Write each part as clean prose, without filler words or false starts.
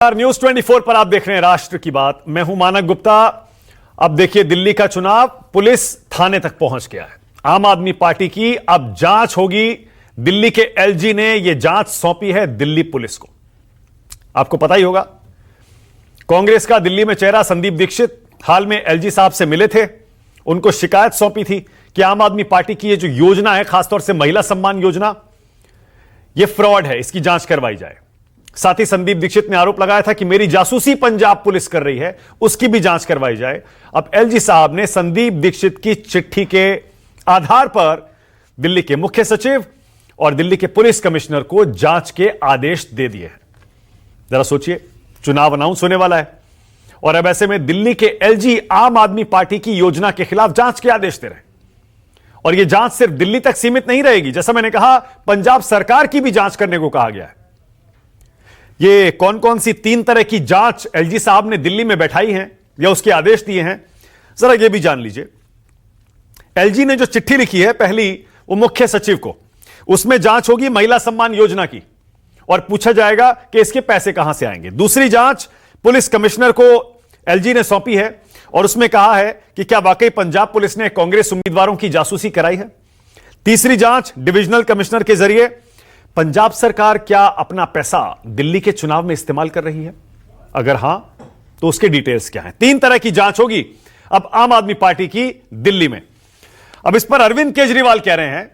News 24 पर आप देख रहे हैं राष्ट्र की बात। मैं हूं मानक गुप्ता। अब देखिए, दिल्ली का चुनाव पुलिस थाने तक पहुंच गया है। आम आदमी पार्टी की अब जांच होगी। दिल्ली के एलजी ने यह जांच सौंपी है दिल्ली पुलिस को। आपको पता ही होगा, कांग्रेस का दिल्ली में चेहरा संदीप दीक्षित हाल में एलजी साहब से मिले थे। उनको शिकायत सौंपी थी कि आम आदमी पार्टी की यह जो योजना है, खासतौर से महिला सम्मान योजना, यह फ्रॉड है, इसकी जांच करवाई जाए। साथ ही संदीप दीक्षित ने आरोप लगाया था कि मेरी जासूसी पंजाब पुलिस कर रही है, उसकी भी जांच करवाई जाए। अब एलजी साहब ने संदीप दीक्षित की चिट्ठी के आधार पर दिल्ली के मुख्य सचिव और दिल्ली के पुलिस कमिश्नर को जांच के आदेश दे दिए हैं। जरा सोचिए, चुनाव अनाउंस होने वाला है और अब ऐसे में दिल्ली के एलजी आम आदमी पार्टी की योजना के खिलाफ जांच के आदेश दे रहे हैं। और यह जांच सिर्फ दिल्ली तक सीमित नहीं रहेगी। जैसा मैंने कहा, पंजाब सरकार की भी जांच करने को कहा गया है। ये कौन कौन सी 3 तरह की जांच एलजी साहब ने दिल्ली में बैठाई हैं या उसके आदेश दिए हैं, जरा ये भी जान लीजिए। एलजी ने जो चिट्ठी लिखी है, पहली वो मुख्य सचिव को, उसमें जांच होगी महिला सम्मान योजना की और पूछा जाएगा कि इसके पैसे कहां से आएंगे। दूसरी जांच पुलिस कमिश्नर को एलजी ने सौंपी है और उसमें कहा है कि क्या वाकई पंजाब पुलिस ने कांग्रेस उम्मीदवारों की जासूसी कराई है। तीसरी जांच डिविजनल कमिश्नर के जरिए पंजाब सरकार क्या अपना पैसा दिल्ली के चुनाव में इस्तेमाल कर रही है, अगर हां तो उसके डिटेल्स क्या हैं। 3 तरह की जांच होगी अब आम आदमी पार्टी की दिल्ली में। अब इस पर अरविंद केजरीवाल कह रहे हैं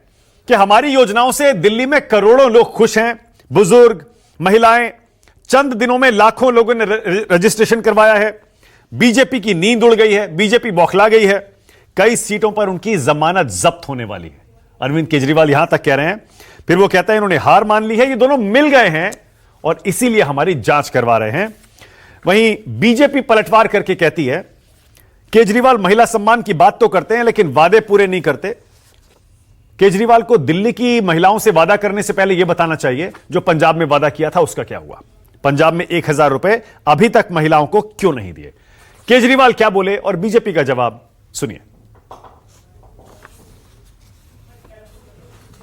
कि हमारी योजनाओं से दिल्ली में करोड़ों लोग खुश हैं, बुजुर्ग, महिलाएं, चंद दिनों में लाखों लोगों ने रजिस्ट्रेशन करवाया है। बीजेपी की नींद उड़ गई है, बीजेपी बौखला गई है, कई सीटों पर उनकी जमानत जब्त होने वाली है। अरविंद केजरीवाल यहां तक कह रहे हैं। फिर वो कहता है इन्होंने हार मान ली है, ये दोनों मिल गए हैं और इसीलिए हमारी जांच करवा रहे हैं। वहीं बीजेपी पलटवार करके कहती है केजरीवाल महिला सम्मान की बात तो करते हैं लेकिन वादे पूरे नहीं करते। केजरीवाल को दिल्ली की महिलाओं से वादा करने से पहले यह बताना चाहिए जो पंजाब में वादा किया था उसका क्या हुआ। पंजाब में 1000 रुपए अभी तक महिलाओं को क्यों नहीं दिए। केजरीवाल क्या बोले और बीजेपी का जवाब सुनिए।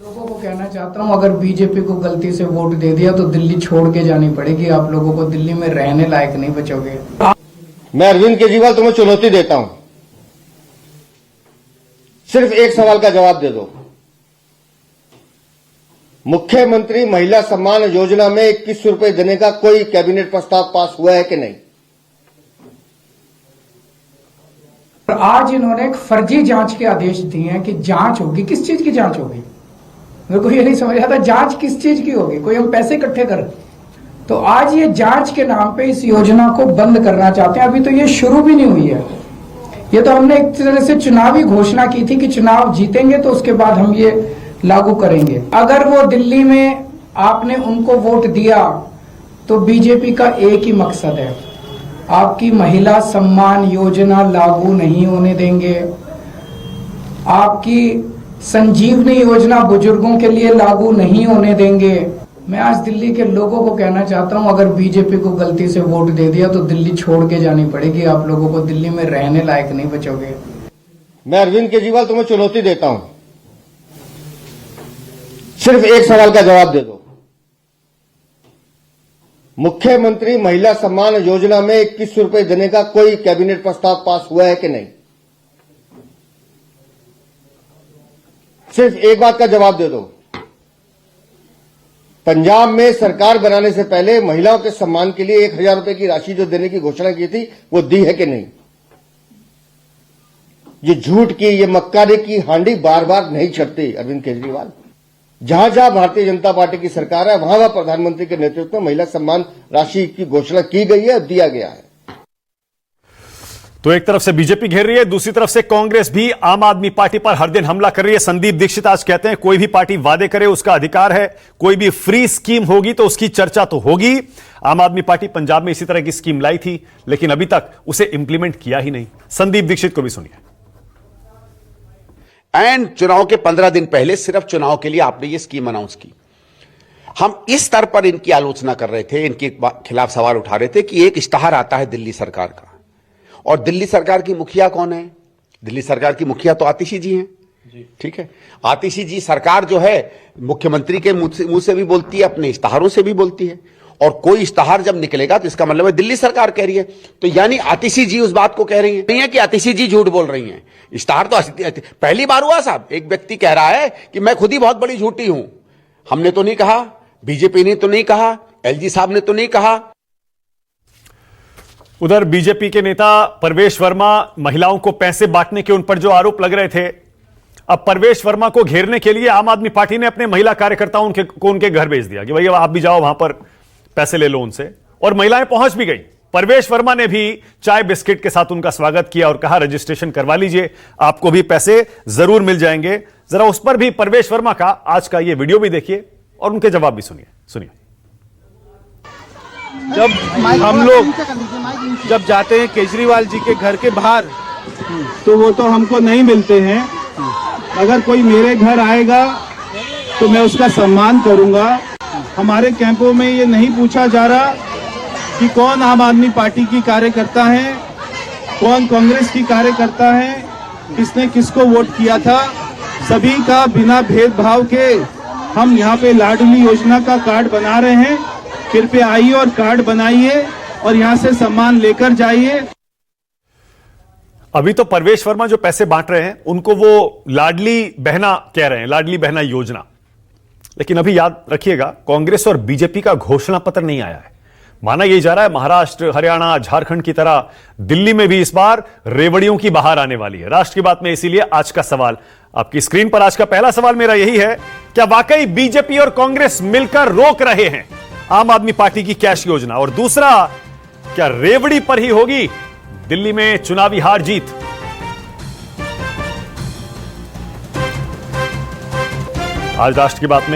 लोगों को कहना चाहता हूं, अगर बीजेपी को गलती से वोट दे दिया तो दिल्ली छोड़ के जानी पड़ेगी। आप लोगों को दिल्ली में रहने लायक नहीं बचोगे। मैं अरविंद केजरीवाल तुम्हें चुनौती देता हूं, सिर्फ एक सवाल का जवाब दे दो। मुख्यमंत्री महिला सम्मान योजना में 21 रुपए देने का कोई कैबिनेट प्रस्ताव पास हुआ है कि नहीं? आज इन्होंने एक फर्जी जांच के आदेश दिए हैं कि जांच होगी। किस चीज की जांच होगी? मेरे को ये नहीं समझ आता, जांच किस चीज की होगी? कोई हम पैसे इकट्ठे कर, तो आज ये जांच के नाम पे इस योजना को बंद करना चाहते हैं। अभी तो ये शुरू भी नहीं हुई है। ये तो हमने एक तरह से चुनावी घोषणा की थी कि चुनाव जीतेंगे तो उसके बाद हम ये लागू करेंगे। अगर वो दिल्ली में आपने उनको वोट दिया तो बीजेपी का एक ही मकसद है, आपकी महिला सम्मान योजना लागू नहीं होने देंगे। आपकी संजीवनी योजना बुजुर्गों के लिए लागू नहीं होने देंगे। मैं आज दिल्ली के लोगों को कहना चाहता हूं, अगर बीजेपी को गलती से वोट दे दिया तो दिल्ली छोड़ के जानी पड़ेगी। आप लोगों को दिल्ली में रहने लायक नहीं बचोगे। मैं अरविंद केजरीवाल तुम्हें चुनौती देता हूं, सिर्फ एक सवाल का जवाब दे दो। मुख्यमंत्री महिला सम्मान योजना में 21 रुपए देने का कोई कैबिनेट प्रस्ताव पास हुआ है कि नहीं? सिर्फ एक बात का जवाब दे दो। पंजाब में सरकार बनाने से पहले महिलाओं के सम्मान के लिए 1000 रुपए की राशि जो देने की घोषणा की थी, वो दी है कि नहीं? ये झूठ की, ये मक्कारी की हांडी बार बार नहीं चढ़ती अरविंद केजरीवाल। जहां जहां भारतीय जनता पार्टी की सरकार है वहां प्रधानमंत्री के नेतृत्व में महिला सम्मान राशि की घोषणा की गई है और दिया गया है। तो एक तरफ से बीजेपी घेर रही है, दूसरी तरफ से कांग्रेस भी आम आदमी पार्टी पर हर दिन हमला कर रही है। संदीप दीक्षित आज कहते हैं कोई भी पार्टी वादे करे उसका अधिकार है, कोई भी फ्री स्कीम होगी तो उसकी चर्चा तो होगी। आम आदमी पार्टी पंजाब में इसी तरह की स्कीम लाई थी लेकिन अभी तक उसे इंप्लीमेंट किया ही नहीं। संदीप दीक्षित को भी सुनिए। एंड चुनाव के 15 दिन पहले सिर्फ चुनाव के लिए आपने ये स्कीम अनाउंस की। हम इस स्तर पर इनकी आलोचना कर रहे थे, इनके खिलाफ सवाल उठा रहे थे कि एक इश्तहार आता है दिल्ली सरकार का, और दिल्ली सरकार की मुखिया कौन है? दिल्ली सरकार की मुखिया तो आतिशी जी हैं। ठीक है, आतिशी जी सरकार जो है मुख्यमंत्री के मुंह से भी बोलती है, अपने इश्तहारों से भी बोलती है, और कोई इश्तहार जब निकलेगा तो इसका मतलब है दिल्ली सरकार कह रही है। तो यानी आतिशी जी उस बात को कह रही है, नहीं है कि आतिशी जी झूठ बोल रही हैं। इश्तहार तो पहली बार हुआ साहब, एक व्यक्ति कह रहा है कि मैं खुद ही बहुत बड़ी झूठी हूं। हमने तो नहीं कहा, बीजेपी ने तो नहीं कहा, एलजी साहब ने तो नहीं कहा। उधर बीजेपी के नेता परवेश वर्मा महिलाओं को पैसे बांटने के उन पर जो आरोप लग रहे थे, अब परवेश वर्मा को घेरने के लिए आम आदमी पार्टी ने अपने महिला कार्यकर्ताओं को उनके घर भेज दिया कि भैया आप भी जाओ वहां पर पैसे ले लो उनसे, और महिलाएं पहुंच भी गई। परवेश वर्मा ने भी चाय बिस्किट के साथ उनका स्वागत किया और कहा रजिस्ट्रेशन करवा लीजिए, आपको भी पैसे जरूर मिल जाएंगे। जरा उस पर भी परवेश वर्मा का आज का ये वीडियो भी देखिए और उनके जवाब भी सुनिए। जब हम लोग जब जाते हैं केजरीवाल जी के घर के बाहर तो वो तो हमको नहीं मिलते हैं। अगर कोई मेरे घर आएगा तो मैं उसका सम्मान करूंगा। हमारे कैंपों में ये नहीं पूछा जा रहा कि कौन आम आदमी पार्टी की कार्यकर्ता है, कौन कांग्रेस की कार्यकर्ता है, किसने किसको वोट किया था। सभी का बिना भेदभाव के हम यहाँ पे लाडली योजना का कार्ड बना रहे हैं। कृपया आइए और कार्ड बनाइए और यहाँ से सम्मान लेकर जाइए। अभी तो परवेश वर्मा जो पैसे बांट रहे हैं उनको वो लाडली बहना कह रहे हैं, लाडली बहना योजना। लेकिन अभी याद रखिएगा, कांग्रेस और बीजेपी का घोषणा पत्र नहीं आया है। माना यही जा रहा है महाराष्ट्र, हरियाणा, झारखंड की तरह दिल्ली में भी इस बार रेवड़ियों की बहार आने वाली है। राष्ट्र की बात में इसीलिए आज का सवाल आपकी स्क्रीन पर, आज का पहला सवाल मेरा यही है, क्या वाकई बीजेपी और कांग्रेस मिलकर रोक रहे हैं आम आदमी पार्टी की कैश योजना? और दूसरा, क्या रेवड़ी पर ही होगी दिल्ली में चुनावी हार जीत? आज राष्ट्र की बात में